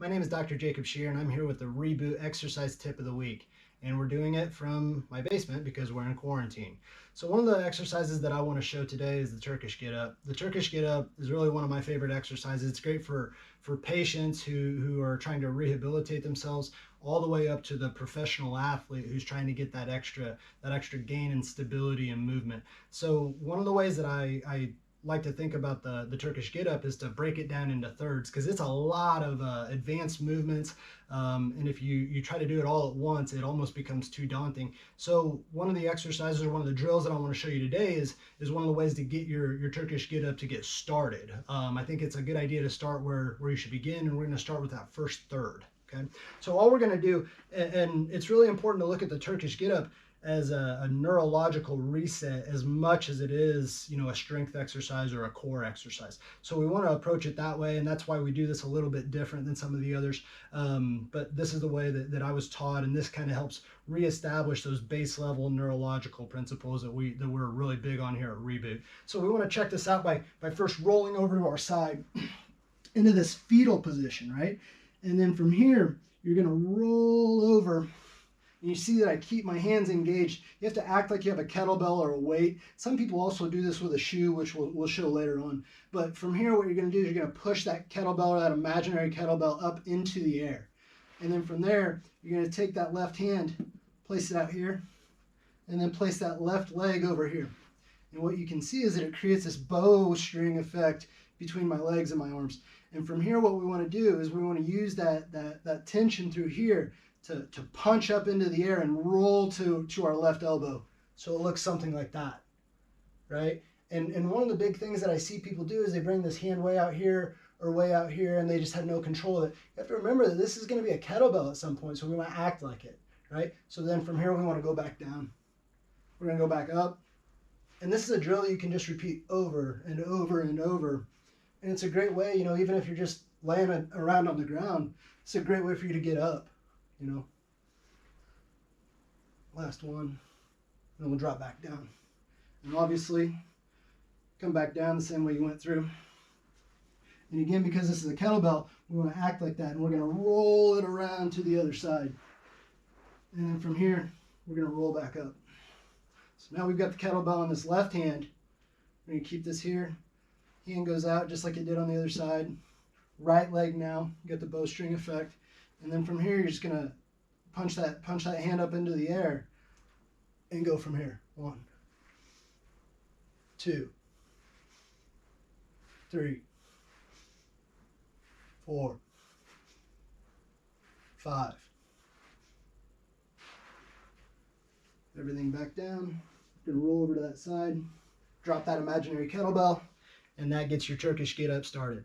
My name is Dr. Jacob Shear, and I'm here with the Reboot Exercise Tip of the Week. And we're doing it from my basement because we're in quarantine. So one of the exercises that I want to show today is the Turkish Getup. The Turkish Getup is really one of my favorite exercises. It's great for patients who are trying to rehabilitate themselves, all the way up to the professional athlete who's trying to get that extra gain in stability and movement. So one of the ways that I like to think about the Turkish Getup is to break it down into thirds, because it's a lot of advanced movements, and if you try to do it all at once, it almost becomes too daunting. So one of the exercises, or one of the drills that I want to show you today is one of the ways to get your Turkish Getup to get started. I think it's a good idea to start where you should begin, and we're going to start with that first third. Okay, so all we're going to do, and it's really important to look at the Turkish Getup as a neurological reset as much as it is, a strength exercise or a core exercise. So we want to approach it that way, and that's why we do this a little bit different than some of the others. But this is the way that I was taught, and this kind of helps reestablish those base level neurological principles that we're really big on here at Reboot. So we want to check this out by first rolling over to our side into this fetal position, right? And then from here, you're going to roll over. And you see that I keep my hands engaged. You have to act like you have a kettlebell or a weight. Some people also do this with a shoe, which we'll show later on. But from here, what you're going to do is you're going to push that kettlebell, or that imaginary kettlebell, up into the air. And then from there, you're going to take that left hand, place it out here, and then place that left leg over here. And what you can see is that it creates this bowstring effect between my legs and my arms. And from here, what we want to do is we want to use that tension through here to punch up into the air and roll to our left elbow. So it looks something like that, right? And one of the big things that I see people do is they bring this hand way out here or way out here, and they just have no control of it. You have to remember that this is going to be a kettlebell at some point, so we want to act like it, right? So then from here, we want to go back down. We're going to go back up. And this is a drill that you can just repeat over and over and over. And it's a great way, even if you're just laying around on the ground, it's a great way for you to get up. Last one, and then we'll drop back down. And obviously, come back down the same way you went through. And again, because this is a kettlebell, we want to act like that, and we're going to roll it around to the other side. And then from here, we're going to roll back up. So now we've got the kettlebell in this left hand. We're going to keep this here. Hand goes out just like it did on the other side. Right leg now, you got the bowstring effect. And then from here, you're just gonna punch that hand up into the air and go from here. 1, 2, 3, 4, 5. Everything back down. You're gonna roll over to that side, drop that imaginary kettlebell, and that gets your Turkish Getup started.